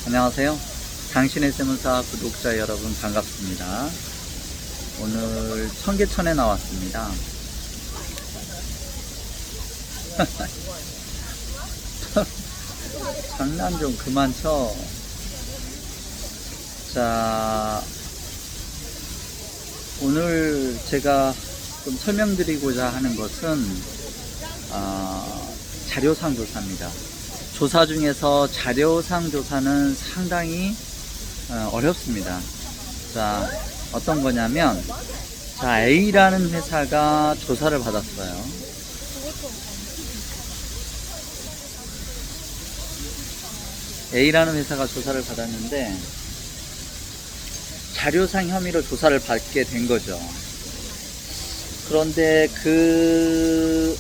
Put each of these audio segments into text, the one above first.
안녕하세요. 당신의 세무사 구독자 여러분 반갑습니다. 오늘 청계천에 나왔습니다. 장난 좀 그만 쳐. 자, 오늘 제가 좀 설명드리고자 하는 것은 자료상 조사입니다. 조사 중에서 자료상 조사는 상당히 어렵습니다. 자, 어떤 거냐면, 자, A라는 회사가 조사를 받았어요. A라는 회사가 조사를 받았는데, 자료상 혐의로 조사를 받게 된 거죠. 그런데 그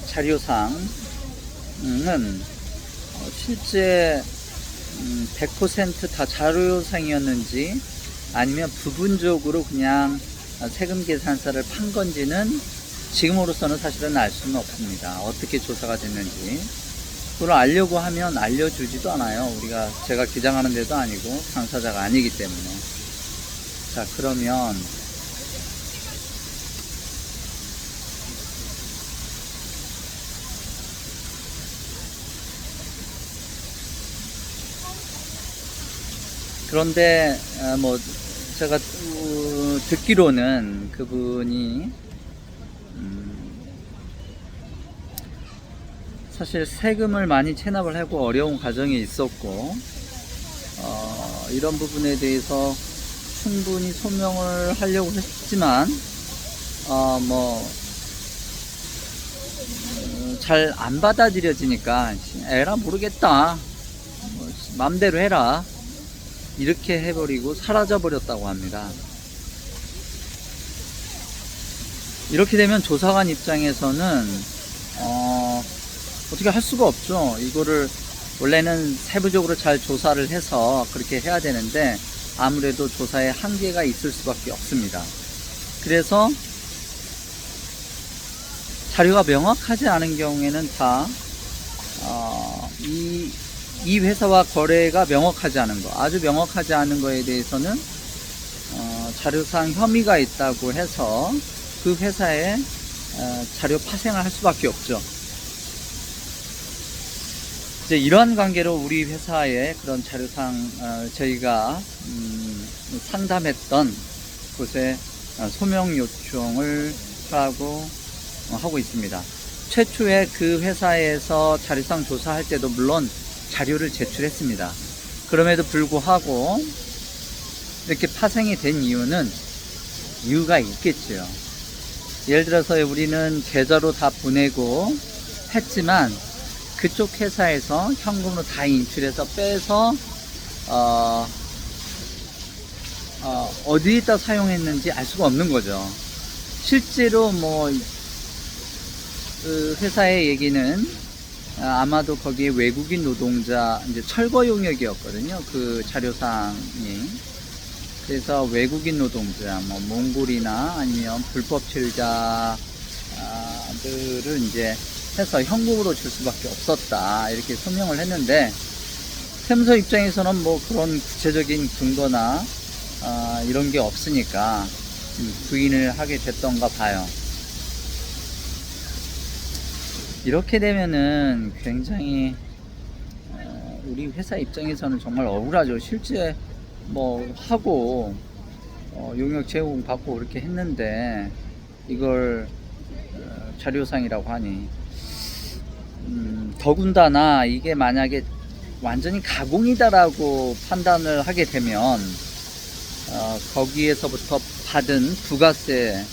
자료상은 실제 100% 다 자료상이었는지 아니면 부분적으로 그냥 세금 계산서를 판 건지는 지금으로서는 사실은 알 수는 없습니다. 어떻게 조사가 됐는지 그걸 알려고 하면 알려주지도 않아요. 제가 기장하는 데도 아니고 당사자가 아니기 때문에. 자, 그러면 그런데 뭐 제가 듣기로는 그분이 사실 세금을 많이 체납을 하고 어려운 과정이 있었고 이런 부분에 대해서 충분히 소명을 하려고 했지만 잘 안 받아들여지니까 에라 모르겠다, 맘대로 해라, 이렇게 해버리고 사라져 버렸다고 합니다. 이렇게 되면 조사관 입장에서는 어떻게 할 수가 없죠. 이거를 원래는 세부적으로 잘 조사를 해서 그렇게 해야 되는데 아무래도 조사에 한계가 있을 수밖에 없습니다. 그래서 자료가 명확하지 않은 경우에는 다 이 회사와 거래가 명확하지 않은 거, 아주 명확하지 않은 거에 대해서는 자료상 혐의가 있다고 해서 그 회사에 자료 파생을 할 수밖에 없죠. 이제 이러한 관계로 우리 회사의 그런 자료상 저희가 상담했던 곳에 소명 요청을 하고 있습니다. 최초에 그 회사에서 자료상 조사할 때도 물론 자료를 제출했습니다. 그럼에도 불구하고 이렇게 파생이 된 이유가 있겠죠. 예를 들어서 우리는 계좌로 다 보내고 했지만 그쪽 회사에서 현금으로 다 인출해서 빼서 어디에다 사용했는지 알 수가 없는 거죠. 실제로 그 회사의 얘기는 아마도 거기에 외국인 노동자, 이제 철거 용역이었거든요. 그 자료상이. 그래서 외국인 노동자, 몽골이나 아니면 불법 체류자들을 이제 해서 현금으로 줄 수밖에 없었다, 이렇게 소명을 했는데 세무서 입장에서는 그런 구체적인 근거나 이런 게 없으니까 부인을 하게 됐던가 봐요. 이렇게 되면은 굉장히 우리 회사 입장에서는 정말 억울하죠. 실제 하고 용역 제공 받고 그렇게 했는데 이걸 자료상이라고 하니 더군다나 이게 만약에 완전히 가공이다라고 판단을 하게 되면 거기에서부터 받은 부가세,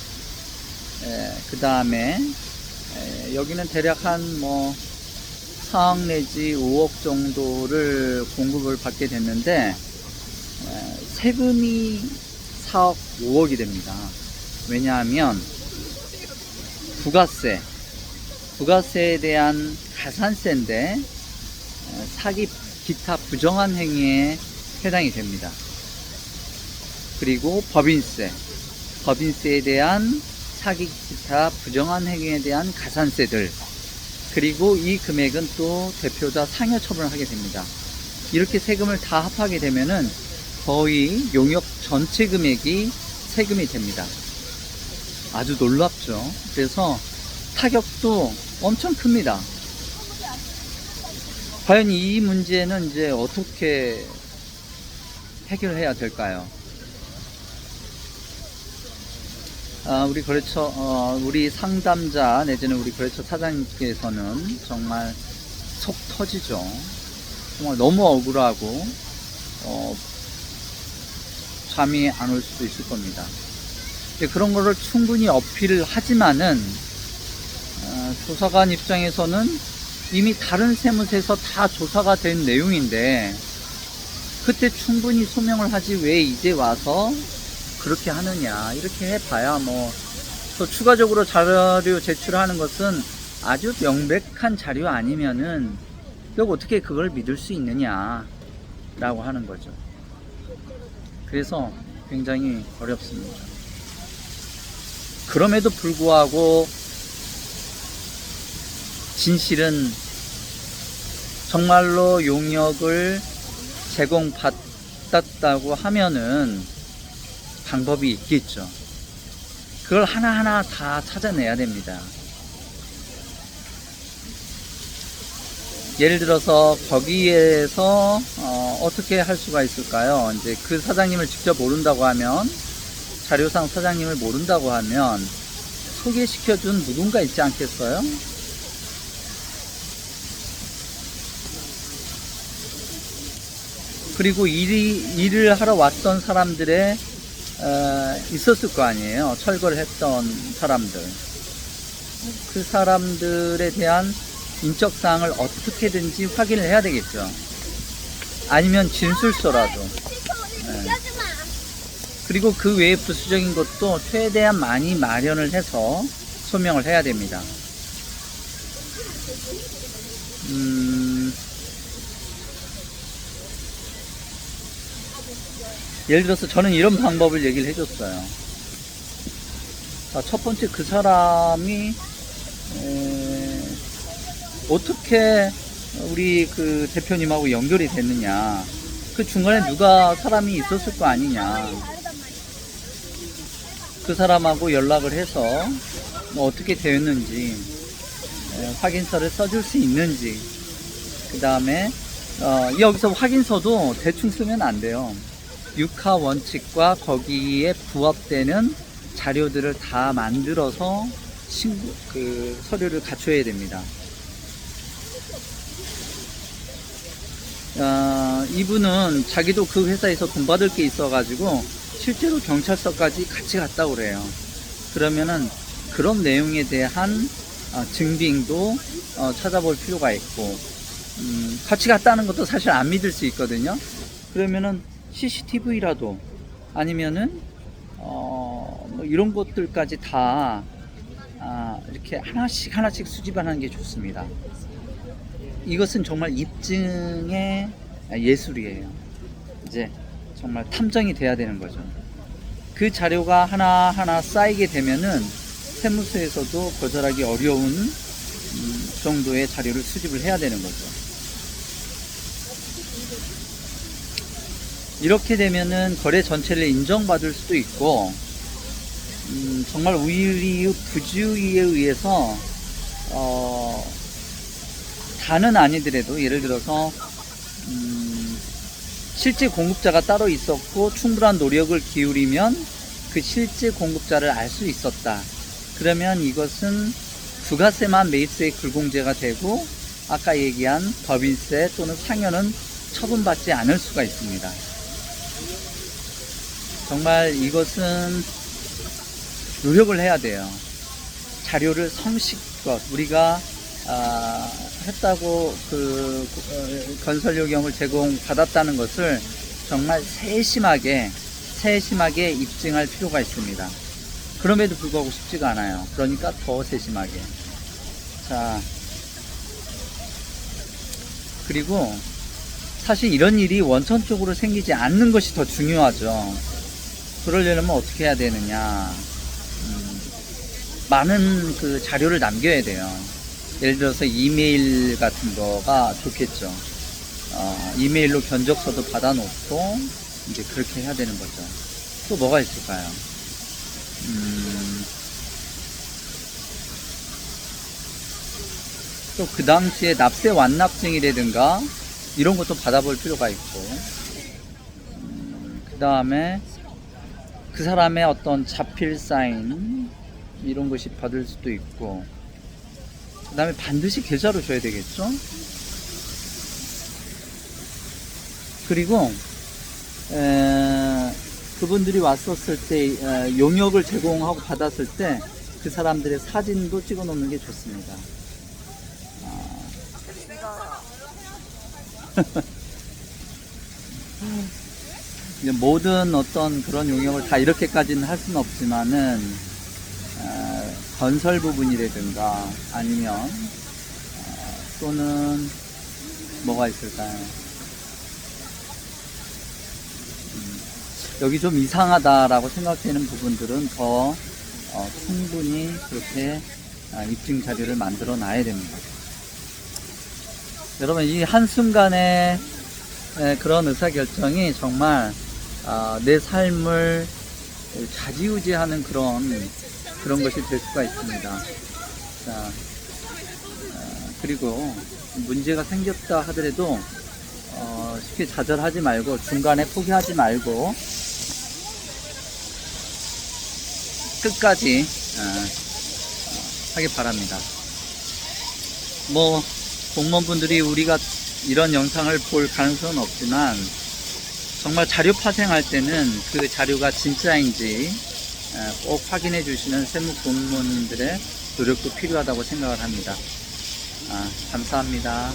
그 다음에 여기는 대략 한 4억 내지 5억 정도를 공급을 받게 됐는데 세금이 4억 5억이 됩니다. 왜냐하면 부가세에 대한 가산세인데 사기 기타 부정한 행위에 해당이 됩니다. 그리고 법인세에 대한 사기 기타 부정한 행위에 대한 가산세들, 그리고 이 금액은 또 대표자 상여 처분을 하게 됩니다. 이렇게 세금을 다 합하게 되면은 거의 용역 전체 금액이 세금이 됩니다. 아주 놀랍죠. 그래서 타격도 엄청 큽니다. 과연 이 문제는 이제 어떻게 해결해야 될까요? 우리 거래처, 우리 상담자 내지는 우리 거래처 사장님께서는 정말 속 터지죠. 정말 너무 억울하고, 잠이 안 올 수도 있을 겁니다. 그런 거를 충분히 어필을 하지만은, 조사관 입장에서는 이미 다른 세무서에서 다 조사가 된 내용인데, 그때 충분히 소명을 하지 왜 이제 와서 그렇게 하느냐. 이렇게 해봐야 또 추가적으로 자료 제출하는 것은 아주 명백한 자료 아니면은 어떻게 그걸 믿을 수 있느냐 라고 하는 거죠. 그래서 굉장히 어렵습니다. 그럼에도 불구하고 진실은 정말로 용역을 제공받았다고 하면은 방법이 있겠죠. 그걸 하나하나 다 찾아내야 됩니다. 예를 들어서 거기에서 어떻게 할 수가 있을까요? 이제 그 사장님을 직접 모른다고 하면, 자료상 사장님을 모른다고 하면 소개시켜준 누군가 있지 않겠어요? 그리고 일을 하러 왔던 사람들의 있었을 거 아니에요. 철거를 했던 사람들. 그 사람들에 대한 인적사항을 어떻게든지 확인을 해야 되겠죠. 아니면 진술서라도. 그리고 그 외에 부수적인 것도 최대한 많이 마련을 해서 소명을 해야 됩니다. 예를 들어서 저는 이런 방법을 얘기를 해줬어요. 자, 첫 번째, 그 사람이 어떻게 우리 그 대표님하고 연결이 됐느냐. 그 중간에 누가 사람이 있었을 거 아니냐. 그 사람하고 연락을 해서 어떻게 되었는지 확인서를 써줄 수 있는지. 그 다음에 여기서 확인서도 대충 쓰면 안 돼요. 육하 원칙과 거기에 부합되는 자료들을 다 만들어서 서류를 갖춰야 됩니다. 이분은 자기도 그 회사에서 돈 받을 게 있어가지고 실제로 경찰서까지 같이 갔다고 그래요. 그러면은 그런 내용에 대한 증빙도 찾아볼 필요가 있고, 같이 갔다는 것도 사실 안 믿을 수 있거든요. 그러면은 CCTV라도 아니면은 이런 것들까지 다 이렇게 하나씩 수집하는 게 좋습니다. 이것은 정말 입증의 예술이에요. 이제 정말 탐정이 돼야 되는 거죠. 그 자료가 하나하나 쌓이게 되면은 세무서에서도 거절하기 어려운 정도의 자료를 수집을 해야 되는 거죠. 이렇게 되면은 거래 전체를 인정받을 수도 있고, 정말 우리의 부주의에 의해서 다는 아니더라도, 예를 들어서 실제 공급자가 따로 있었고 충분한 노력을 기울이면 그 실제 공급자를 알 수 있었다. 그러면 이것은 부가세만 매입세액 불공제가 되고, 아까 얘기한 법인세 또는 상여는 처분받지 않을 수가 있습니다. 정말 이것은 노력을 해야 돼요. 자료를 성실껏 우리가 했다고 건설 요금을 제공받았다는 것을 정말 세심하게 입증할 필요가 있습니다. 그럼에도 불구하고 쉽지가 않아요. 그러니까 더 세심하게. 자, 그리고 사실 이런 일이 원천적으로 생기지 않는 것이 더 중요하죠. 그러려면 어떻게 해야 되느냐. 많은 그 자료를 남겨야 돼요. 예를 들어서 이메일 같은 거가 좋겠죠. 이메일로 견적서도 받아놓고 이제 그렇게 해야 되는 거죠. 또 뭐가 있을까요? 또 그 당시에 납세 완납증이라든가 이런 것도 받아볼 필요가 있고, 그 다음에 그 사람의 어떤 자필 사인 이런 것이 받을 수도 있고, 그 다음에 반드시 계좌로 줘야 되겠죠. 그리고 그분들이 왔었을 때 용역을 제공하고 받았을 때 그 사람들의 사진도 찍어 놓는 게 좋습니다. 이제 모든 어떤 그런 용역을 다 이렇게까지는 할 수는 없지만은 건설 부분이라든가 아니면 또는 뭐가 있을까요? 여기 좀 이상하다라고 생각되는 부분들은 더 충분히 그렇게 입증 자료를 만들어 놔야 됩니다. 여러분, 이 한순간에 그런 의사결정이 정말 내 삶을 좌지우지하는 그런 것이 될 수가 있습니다. 자, 그리고 문제가 생겼다 하더라도 쉽게 좌절하지 말고 중간에 포기하지 말고 끝까지 하기 바랍니다. 뭐 공무원분들이 우리가 이런 영상을 볼 가능성은 없지만 정말 자료 파생할 때는 그 자료가 진짜인지 꼭 확인해 주시는 세무 공무원들의 노력도 필요하다고 생각을 합니다. 감사합니다.